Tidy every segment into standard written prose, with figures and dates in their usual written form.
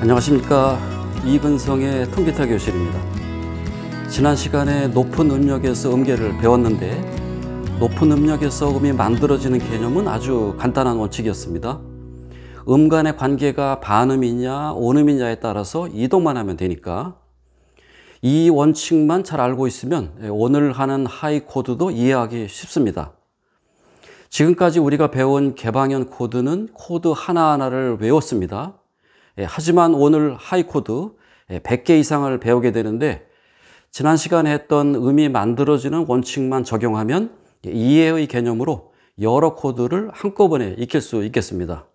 안녕하십니까. 이근성의 통기타 교실입니다. 지난 시간에 높은 음력에서 음계를 배웠는데 높은 음력에서 음이 만들어지는 개념은 아주 간단한 원칙이었습니다. 음 간의 관계가 반음이냐 온음이냐에 따라서 이동만 하면 되니까 이 원칙만 잘 알고 있으면 오늘 하는 하이 코드도 이해하기 쉽습니다. 지금까지 우리가 배운 개방현 코드는 코드 하나하나를 외웠습니다. 하지만 오늘 하이 코드 100개 이상을 배우게 되는데 지난 시간에 했던 음이 만들어지는 원칙만 적용하면 이해의 개념으로 여러 코드를 한꺼번에 익힐 수 있겠습니다.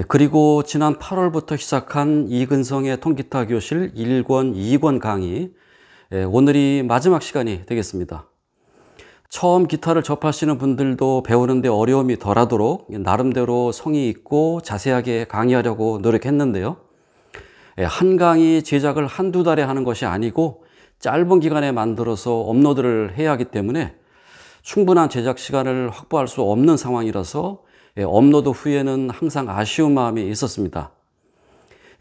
그리고 지난 8월부터 시작한 이근성의 통기타 교실 1권, 2권 강의, 오늘이 마지막 시간이 되겠습니다. 처음 기타를 접하시는 분들도 배우는데 어려움이 덜하도록 나름대로 성의 있고 자세하게 강의하려고 노력했는데요. 한 강의 제작을 한두 달에 하는 것이 아니고 짧은 기간에 만들어서 업로드를 해야 하기 때문에 충분한 제작 시간을 확보할 수 없는 상황이라서 업로드 후에는 항상 아쉬운 마음이 있었습니다.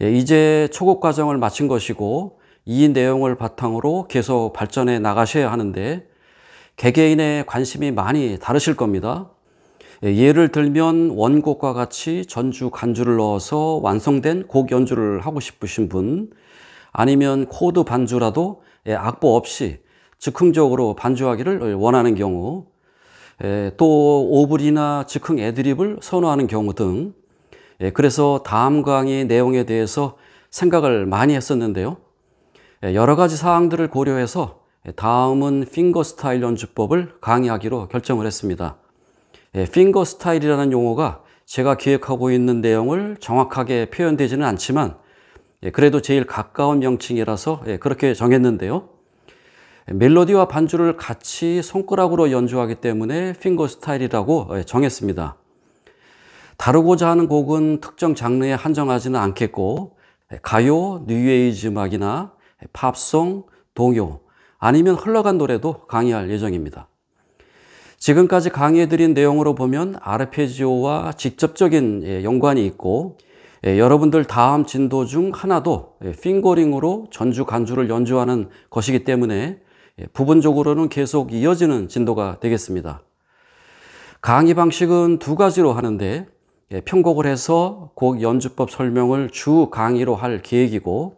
이제 초급 과정을 마친 것이고 이 내용을 바탕으로 계속 발전해 나가셔야 하는데 개개인의 관심이 많이 다르실 겁니다. 예를 들면 원곡과 같이 전주, 간주를 넣어서 완성된 곡 연주를 하고 싶으신 분, 아니면 코드 반주라도 악보 없이 즉흥적으로 반주하기를 원하는 경우, 또 오브리나 즉흥 애드립을 선호하는 경우 등, 그래서 다음 강의 내용에 대해서 생각을 많이 했었는데요. 여러 가지 사항들을 고려해서 다음은 핑거 스타일 연주법을 강의하기로 결정을 했습니다. 핑거 스타일이라는 용어가 제가 기획하고 있는 내용을 정확하게 표현되지는 않지만 그래도 제일 가까운 명칭이라서 그렇게 정했는데요. 멜로디와 반주를 같이 손가락으로 연주하기 때문에 핑거 스타일이라고 정했습니다. 다루고자 하는 곡은 특정 장르에 한정하지는 않겠고 가요, 뉴에이지 음악이나 팝송, 동요, 아니면 흘러간 노래도 강의할 예정입니다. 지금까지 강의해드린 내용으로 보면 아르페지오와 직접적인 연관이 있고 여러분들 다음 진도 중 하나도 핑거링으로 전주, 간주를 연주하는 것이기 때문에 부분적으로는 계속 이어지는 진도가 되겠습니다. 강의 방식은 두 가지로 하는데 편곡을 해서 곡 연주법 설명을 주 강의로 할 계획이고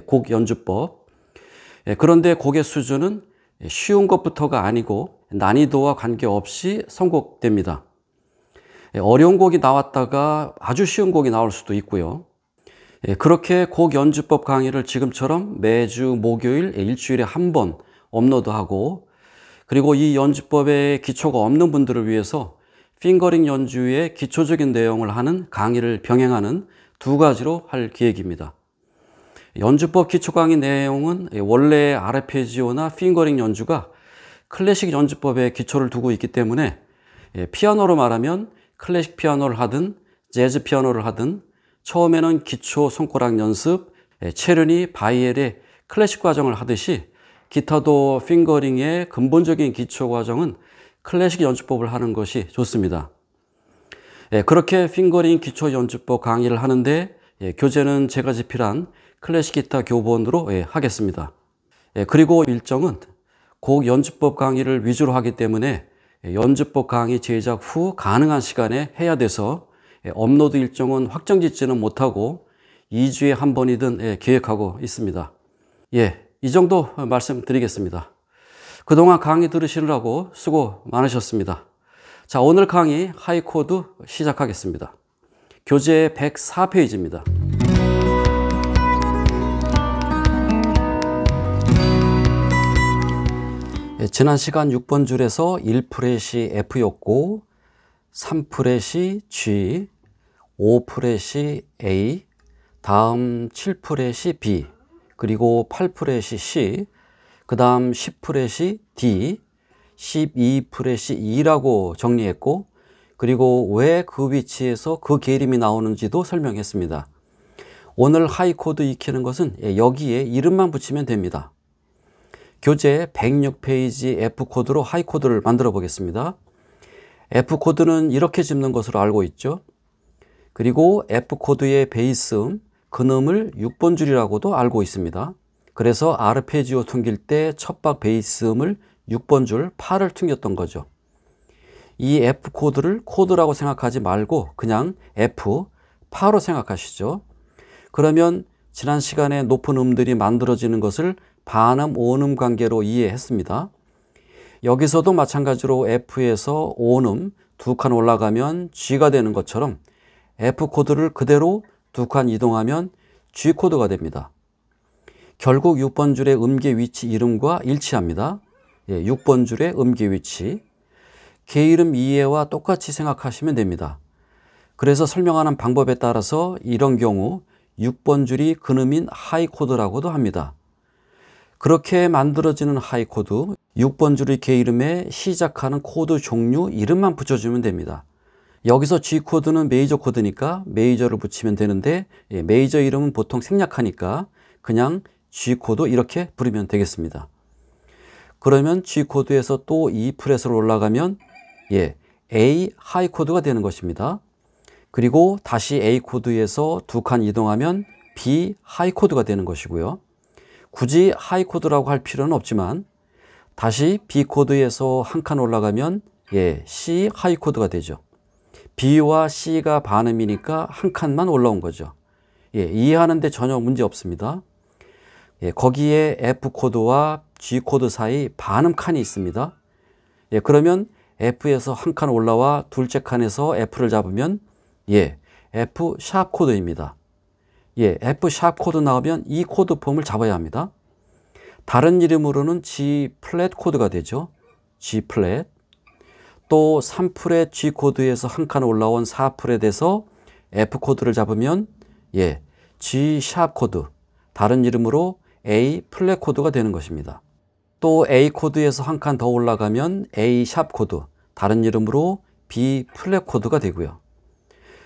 곡 연주법, 그런데 곡의 수준은 쉬운 것부터가 아니고 난이도와 관계없이 선곡됩니다. 어려운 곡이 나왔다가 아주 쉬운 곡이 나올 수도 있고요. 그렇게 곡 연주법 강의를 지금처럼 매주 목요일 일주일에 한 번 업로드하고, 그리고 이 연주법에 기초가 없는 분들을 위해서 핑거링 연주의 기초적인 내용을 하는 강의를 병행하는 두 가지로 할 계획입니다. 연주법 기초 강의 내용은 원래 아르페지오나 핑거링 연주가 클래식 연주법에 기초를 두고 있기 때문에 피아노로 말하면 클래식 피아노를 하든 재즈 피아노를 하든 처음에는 기초 손가락 연습, 체르니, 바이엘의 클래식 과정을 하듯이 기타도 핑거링의 근본적인 기초 과정은 클래식 연주법을 하는 것이 좋습니다. 그렇게 핑거링 기초 연주법 강의를 하는데 교재는 제가 집필한 클래식 기타 교본으로 하겠습니다. 그리고 일정은 곡 연주법 강의를 위주로 하기 때문에 연주법 강의 제작 후 가능한 시간에 해야 돼서 업로드 일정은 확정짓지는 못하고 2주에 한 번이든 계획하고 있습니다. 이 정도 말씀드리겠습니다. 그동안 강의 들으시느라고 수고 많으셨습니다. 자, 오늘 강의 하이 코드 시작하겠습니다. 교재 104페이지입니다. 지난 시간 6번 줄에서 1프렛이 F였고 3프렛이 G, 5프렛이 A, 다음 7프렛이 B, 그리고 8프렛이 C, 그 다음 10프렛이 D, 12프렛이 E라고 정리했고, 그리고 왜 그 위치에서 그 계림이 나오는지도 설명했습니다. 오늘 하이 코드 익히는 것은 여기에 이름만 붙이면 됩니다. 교재 106페이지 F 코드로 하이 코드를 만들어 보겠습니다. F 코드는 이렇게 짚는 것으로 알고 있죠. 그리고 F 코드의 베이스음, 근음을 6번 줄이라고도 알고 있습니다. 그래서 아르페지오 퉁길 때 첫박 베이스 음을 6번 줄 파를 퉁겼던 거죠. 이 F 코드를 코드라고 생각하지 말고 그냥 F, 파로 생각하시죠. 그러면 지난 시간에 높은 음들이 만들어지는 것을 반음, 온음 관계로 이해했습니다. 여기서도 마찬가지로 F에서 온음 2칸 올라가면 G가 되는 것처럼 F 코드를 그대로 2칸 이동하면 G 코드가 됩니다. 결국 6번 줄의 음계 위치 이름과 일치합니다. 6번 줄의 음계 위치. 개 이름 이해와 똑같이 생각하시면 됩니다. 그래서 설명하는 방법에 따라서 이런 경우 6번 줄이 근음인 하이 코드라고도 합니다. 그렇게 만들어지는 하이 코드, 6번 줄의 개 이름에 시작하는 코드 종류 이름만 붙여주면 됩니다. 여기서 G 코드는 메이저 코드니까 메이저를 붙이면 되는데 메이저 이름은 보통 생략하니까 그냥 G 코드 이렇게 부르면 되겠습니다. 그러면 G 코드에서 또 E 프렛으로 올라가면 A 하이 코드가 되는 것입니다. 그리고 다시 A 코드에서 2칸 이동하면 B 하이 코드가 되는 것이고요. 굳이 하이 코드라고 할 필요는 없지만 다시 B 코드에서 한 칸 올라가면 C 하이 코드가 되죠. B와 C가 반음이니까 한 칸만 올라온 거죠. 이해하는데 전혀 문제 없습니다. 거기에 F 코드와 G 코드 사이 반음 칸이 있습니다. 그러면 F에서 한 칸 올라와 둘째 칸에서 F를 잡으면 F 샵 코드입니다. F 샵 코드 나오면 이 코드 폼을 잡아야 합니다. 다른 이름으로는 G 플랫 코드가 되죠. G 플랫. 또 3프렛 G 코드에서 한 칸 올라온 4프렛에서 F 코드를 잡으면 G 샵 코드, 다른 이름으로 A 플랫 코드가 되는 것입니다. 또 A 코드에서 한 칸 더 올라가면 A 샵 코드, 다른 이름으로 B 플랫 코드가 되고요.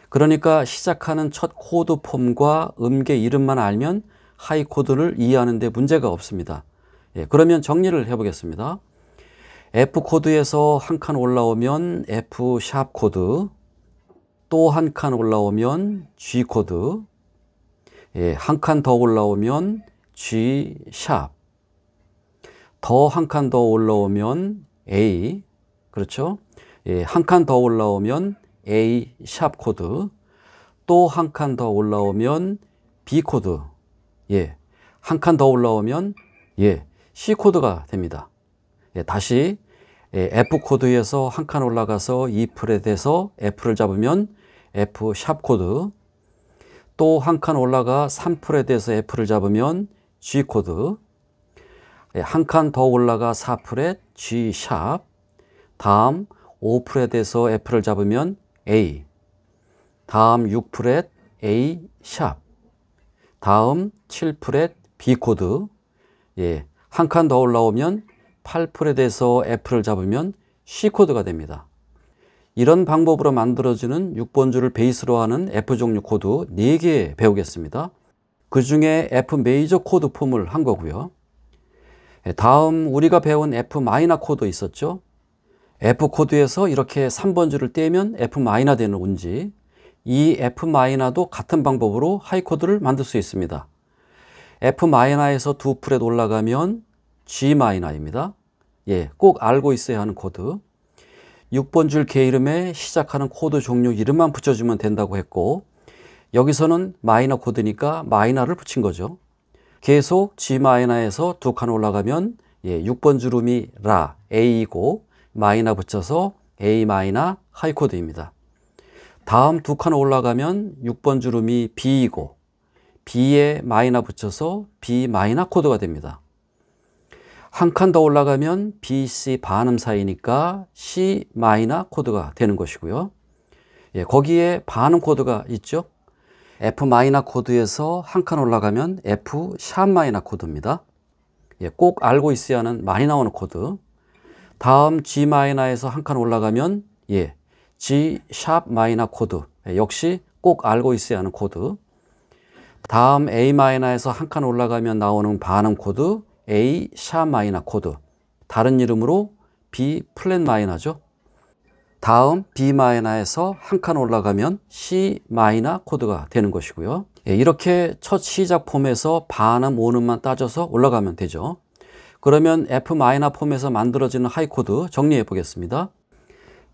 그러니까 시작하는 첫 코드 폼과 음계 이름만 알면 하이 코드를 이해하는 데 문제가 없습니다. 그러면 정리를 해보겠습니다. F 코드에서 한 칸 올라오면 F 샵 코드, 또 한 칸 올라오면 G 코드, 한 칸 더 올라오면 G 샵, 더 한 칸 더 올라오면 A, 그렇죠? 한 칸 더 올라오면 A 샵 코드, 또 한 칸 더 올라오면 B 코드, 한 칸 더 올라오면 C 코드가 됩니다. 다시 F 코드에서 한 칸 올라가서 E 프렛에서 F를 잡으면 F 샵 코드, 또 한 칸 올라가 3프렛에서 F를 잡으면 G 코드, 한 칸 더 올라가 4프렛 G 샵, 다음 5프렛에서 F를 잡으면 A, 다음 6프렛 A 샵, 다음 7프렛 B 코드, 한 칸 더 올라오면 8프렛에서 F를 잡으면 C 코드가 됩니다. 이런 방법으로 만들어지는 6번 줄을 베이스로 하는 F 종류 코드 4개 배우겠습니다. 그 중에 F 메이저 코드 폼을 한 거고요. 다음 우리가 배운 F 마이너 코드 있었죠? F 코드에서 이렇게 3번 줄을 떼면 F 마이너 되는 운지, 이 F 마이너도 같은 방법으로 하이 코드를 만들 수 있습니다. F 마이너에서 2프렛 올라가면 G 마이너입니다. 꼭 알고 있어야 하는 코드. 6번 줄 개 이름에 시작하는 코드 종류 이름만 붙여주면 된다고 했고, 여기서는 마이너 코드니까 마이너를 붙인 거죠. 계속 G 마이너에서 2칸 올라가면 6번 줄 음이 라, A이고 마이너 붙여서 A 마이너 하이 코드입니다. 다음 2칸 올라가면 6번 줄 음이 B이고 B에 마이너 붙여서 B 마이너 코드가 됩니다. 한 칸 더 올라가면 B, C 반음 사이니까 C 마이너 코드가 되는 것이고요. 거기에 반음 코드가 있죠. F 마이너 코드에서 한 칸 올라가면 F 샵 마이너 코드입니다. 꼭 알고 있어야 하는 많이 나오는 코드. 다음 G 마이너에서 한 칸 올라가면 G 샵 마이너 코드, 역시 꼭 알고 있어야 하는 코드. 다음 A 마이너에서 한 칸 올라가면 나오는 반음 코드 A 샵 마이너 코드, 다른 이름으로 B 플랫 마이너죠. 다음 B 마이너에서 한 칸 올라가면 C 마이너 코드가 되는 것이고요. 이렇게 첫 시작 폼에서 반음, 온음만 따져서 올라가면 되죠. 그러면 F 마이너 폼에서 만들어지는 하이 코드 정리해 보겠습니다.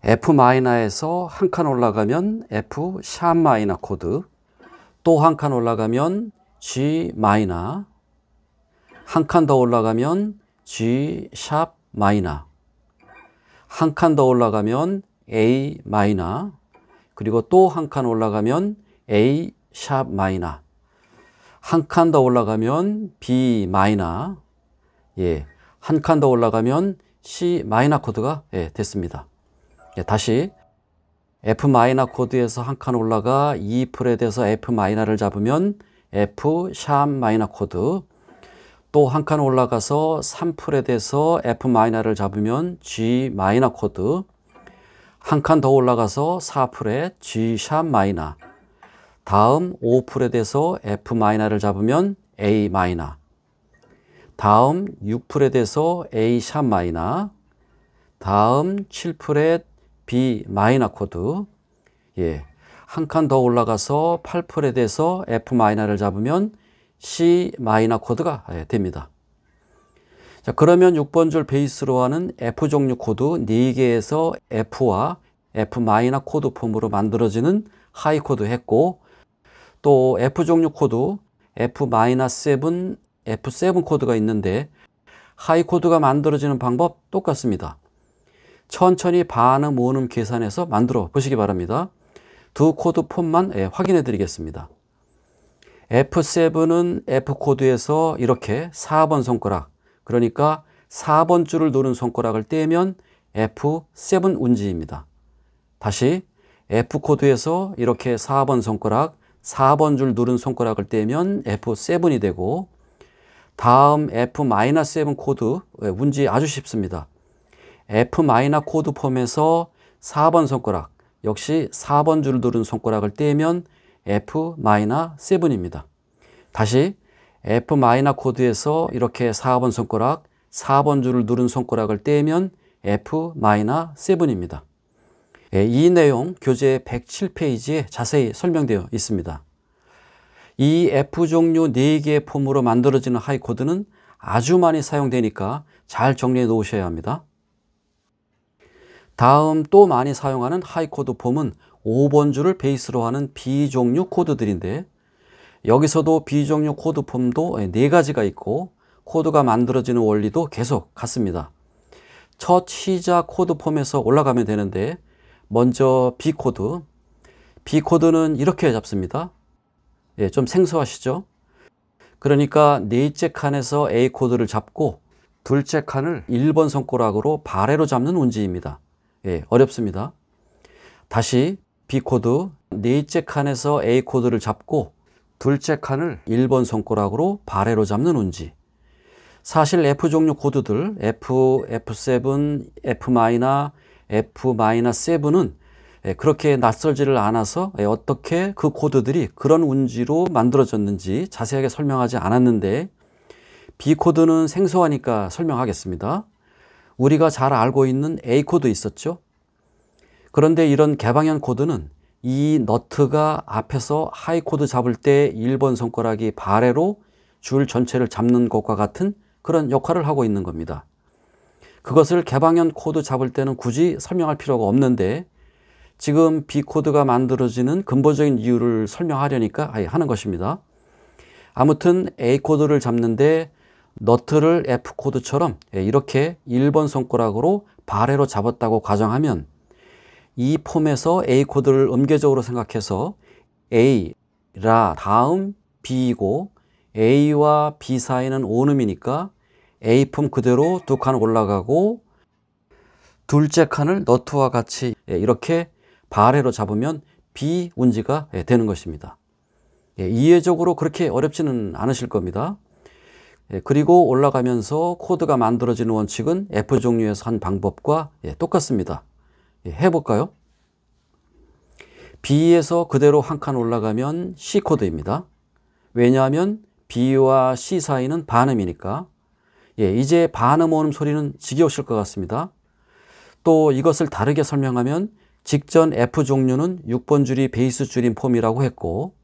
F 마이너에서 한 칸 올라가면 F 샵 마이너 코드, 또 한 칸 올라가면 G 마이너, 한 칸 더 올라가면 G 샵 마이너, 한 칸 더 올라가면 A 마이너, 그리고 또 한 칸 올라가면 A 샵 마이너, 한 칸 더 올라가면 B 마이너, 한 칸 더 올라가면 C 마이너 코드가 됐습니다. 다시 F 마이너 코드에서 한 칸 올라가 E 프렛에서 F 마이너를 잡으면 F 샵 마이너 코드, 또 한 칸 올라가서 3프렛에서 F 마이너를 잡으면 G 마이너 코드, 한 칸 더 올라가서 4프렛 G 샵 마이너, 다음 5프렛에서 F 마이너를 잡으면 A 마이너, 다음 6프렛에서 A 샵 마이너, 다음 7프렛 B 마이너 코드, 한 칸 더 올라가서 8프렛에서 F 마이너를 잡으면 C 마이너 코드가 됩니다. 자, 그러면 6번 줄 베이스로 하는 F 종류 코드 4개에서 F와 F 마이너 코드 폼으로 만들어지는 하이 코드 했고, 또 F 종류 코드 F 마이너 7, F7 코드가 있는데 하이 코드가 만들어지는 방법 똑같습니다. 천천히 반음, 온음 계산해서 만들어 보시기 바랍니다. 두 코드 폼만 확인해 드리겠습니다. F7은 F 코드에서 이렇게 4번 손가락, 그러니까 4번 줄을 누른 손가락을 떼면 F7 운지입니다. 다시 F 코드에서 이렇게 4번 손가락, 4번 줄 누른 손가락을 떼면 F7이 되고, 다음 F-7 코드 운지 아주 쉽습니다. F 마이너 코드 폼에서 4번 손가락, 역시 4번 줄을 누른 손가락을 떼면 F-7입니다. 다시 F 마이너 코드에서 이렇게 4번 손가락, 4번 줄을 누른 손가락을 떼면 F-7입니다. 이 내용 교재 107페이지에 자세히 설명되어 있습니다. 이 F 종류 4개의 폼으로 만들어지는 하이 코드는 아주 많이 사용되니까 잘 정리해 놓으셔야 합니다. 다음 또 많이 사용하는 하이 코드 폼은 5번 줄을 베이스로 하는 B 종류 코드들인데, 여기서도 B 종류 코드 폼도 4가지가 있고 코드가 만들어지는 원리도 계속 같습니다. 첫 시작 코드 폼에서 올라가면 되는데, 먼저 B 코드. B 코드는 이렇게 잡습니다. 좀 생소하시죠? 그러니까 넷째 칸에서 A 코드를 잡고 둘째 칸을 1번 손가락으로 발해로 잡는 운지입니다. 어렵습니다. 다시 B 코드, 넷째 칸에서 A 코드를 잡고 둘째 칸을 1번 손가락으로 발해로 잡는 운지. 사실 F 종류 코드들 F, F7, F 마이너, F 마이너 7은 그렇게 낯설지를 않아서 어떻게 그 코드들이 그런 운지로 만들어졌는지 자세하게 설명하지 않았는데, B 코드는 생소하니까 설명하겠습니다. 우리가 잘 알고 있는 A 코드 있었죠? 그런데 이런 개방현 코드는 이 너트가 앞에서 하이 코드 잡을 때 1번 손가락이 발해로 줄 전체를 잡는 것과 같은 그런 역할을 하고 있는 겁니다. 그것을 개방현 코드 잡을 때는 굳이 설명할 필요가 없는데, 지금 B 코드가 만들어지는 근본적인 이유를 설명하려니까 하는 것입니다. 아무튼 A 코드를 잡는데 너트를 F 코드처럼 이렇게 1번 손가락으로 발해로 잡았다고 가정하면, 이 폼에서 A 코드를 음계적으로 생각해서 A라 다음 B이고 A와 B 사이는 온음이니까 A 폼 그대로 두 칸 올라가고 둘째 칸을 너트와 같이 이렇게 발해로 잡으면 B 운지가 되는 것입니다. 이해적으로 그렇게 어렵지는 않으실 겁니다. 그리고 올라가면서 코드가 만들어지는 원칙은 F 종류에서 한 방법과 똑같습니다. 해볼까요? B에서 그대로 한 칸 올라가면 C 코드입니다. 왜냐하면 B와 C 사이는 반음이니까. 이제 반음 오음 소리는 지겨우실 것 같습니다. 또 이것을 다르게 설명하면 직전 F 종류는 6번 줄이 베이스 줄인 폼이라고 했고,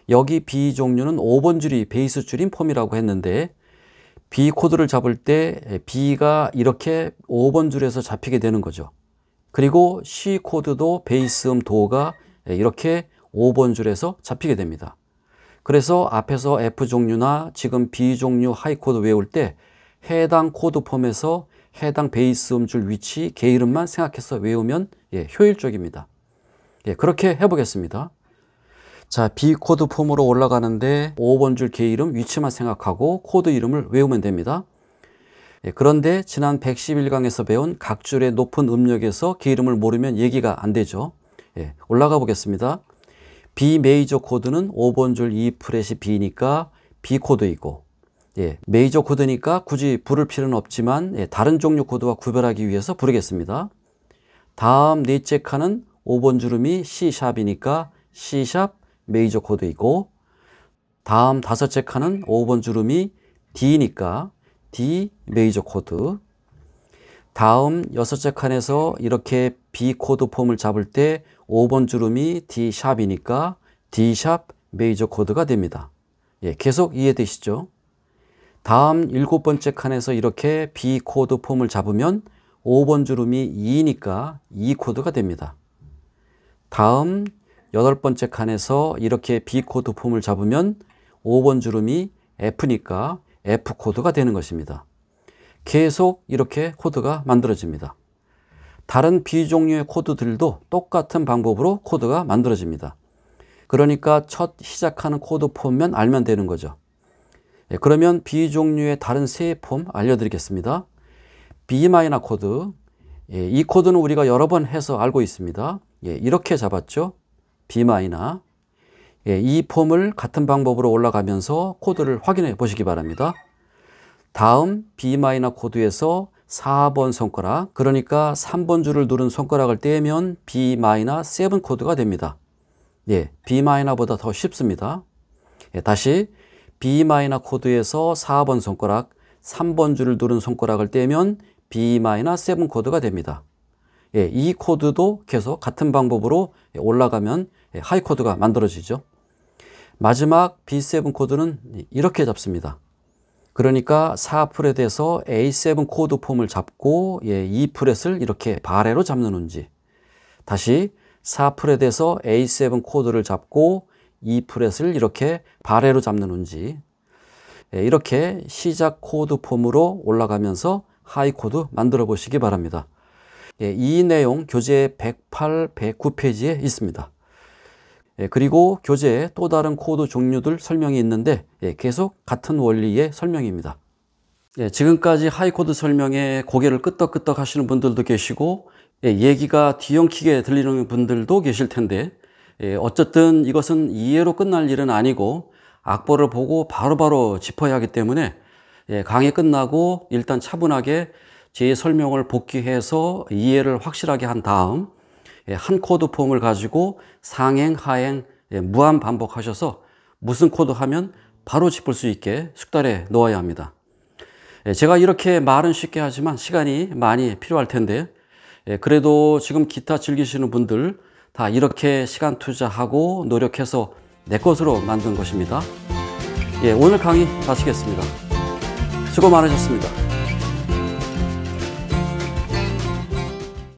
여기 B 종류는 5번 줄이 베이스 줄인 폼이라고 했는데 B 코드를 잡을 때 B가 이렇게 5번 줄에서 잡히게 되는 거죠. 그리고 C 코드도 베이스음 도가 이렇게 5번 줄에서 잡히게 됩니다. 그래서 앞에서 F 종류나 지금 B 종류 하이 코드 외울 때 해당 코드 폼에서 해당 베이스음 줄 위치, 개 이름만 생각해서 외우면 효율적입니다. 그렇게 해보겠습니다. 자, B 코드 폼으로 올라가는데 5번 줄 개 이름 위치만 생각하고 코드 이름을 외우면 됩니다. 그런데 지난 111강에서 배운 각 줄의 높은 음력에서 개 이름을 모르면 얘기가 안 되죠. 올라가 보겠습니다. B 메이저 코드는 5번 줄 E 프렛이 B니까 B 코드이고, 메이저 코드니까 굳이 부를 필요는 없지만 다른 종류 코드와 구별하기 위해서 부르겠습니다. 다음 넷째 칸은 5번 줄음이 C샵이니까 C샵 메이저 코드이고, 다음 다섯째 칸은 5번 줄음이 D니까 D 메이저 코드, 다음 여섯째 칸에서 이렇게 B 코드 폼을 잡을 때 5번 줄음이 D 샵이니까 D 샵 메이저 코드가 됩니다. 계속 이해되시죠? 다음 일곱 번째 칸에서 이렇게 B 코드 폼을 잡으면 5번 줄음이 E니까 E 코드가 됩니다. 다음 여덟 번째 칸에서 이렇게 B 코드 폼을 잡으면 5번 줄음이 F니까 F 코드가 되는 것입니다. 계속 이렇게 코드가 만들어집니다. 다른 B 종류의 코드들도 똑같은 방법으로 코드가 만들어집니다. 그러니까 첫 시작하는 코드 폼만 알면 되는 거죠. 그러면 B 종류의 다른 세 폼 알려드리겠습니다. B 마이너 코드, 이 코드는 우리가 여러 번 해서 알고 있습니다. 이렇게 잡았죠. B 마이너. 이 폼을 같은 방법으로 올라가면서 코드를 확인해 보시기 바랍니다. 다음 B 마이너 코드에서 4번 손가락, 그러니까 3번 줄을 누른 손가락을 떼면 B 마이너 7 코드가 됩니다. B 마이너보다 더 쉽습니다. 다시 B 마이너 코드에서 4번 손가락, 3번 줄을 누른 손가락을 떼면 B 마이너 7 코드가 됩니다. 이 코드도 계속 같은 방법으로 올라가면 하이 코드가 만들어지죠. 마지막 B7 코드는 이렇게 잡습니다. 그러니까 4프렛에서 A7 코드 폼을 잡고 E 프렛을 이렇게 바레로 잡는 운지, 다시 4프렛에서 A7 코드를 잡고 E 프렛을 이렇게 바레로 잡는 운지, 이렇게 시작 코드 폼으로 올라가면서 하이 코드 만들어 보시기 바랍니다. 이 내용 교재 108, 109페이지에 있습니다. 그리고 교재에 또 다른 코드 종류들 설명이 있는데 계속 같은 원리의 설명입니다. 지금까지 하이 코드 설명에 고개를 끄덕끄덕 하시는 분들도 계시고 얘기가 뒤엉키게 들리는 분들도 계실 텐데, 어쨌든 이것은 이해로 끝날 일은 아니고 악보를 보고 바로바로 짚어야 하기 때문에 강의 끝나고 일단 차분하게 제 설명을 복기해서 이해를 확실하게 한 다음 한 코드 폼을 가지고 상행, 하행 무한 반복하셔서 무슨 코드 하면 바로 짚을 수 있게 숙달해 놓아야 합니다. 제가 이렇게 말은 쉽게 하지만 시간이 많이 필요할 텐데, 그래도 지금 기타 즐기시는 분들 다 이렇게 시간 투자하고 노력해서 내 것으로 만든 것입니다. 오늘 강의 마치겠습니다. 수고 많으셨습니다.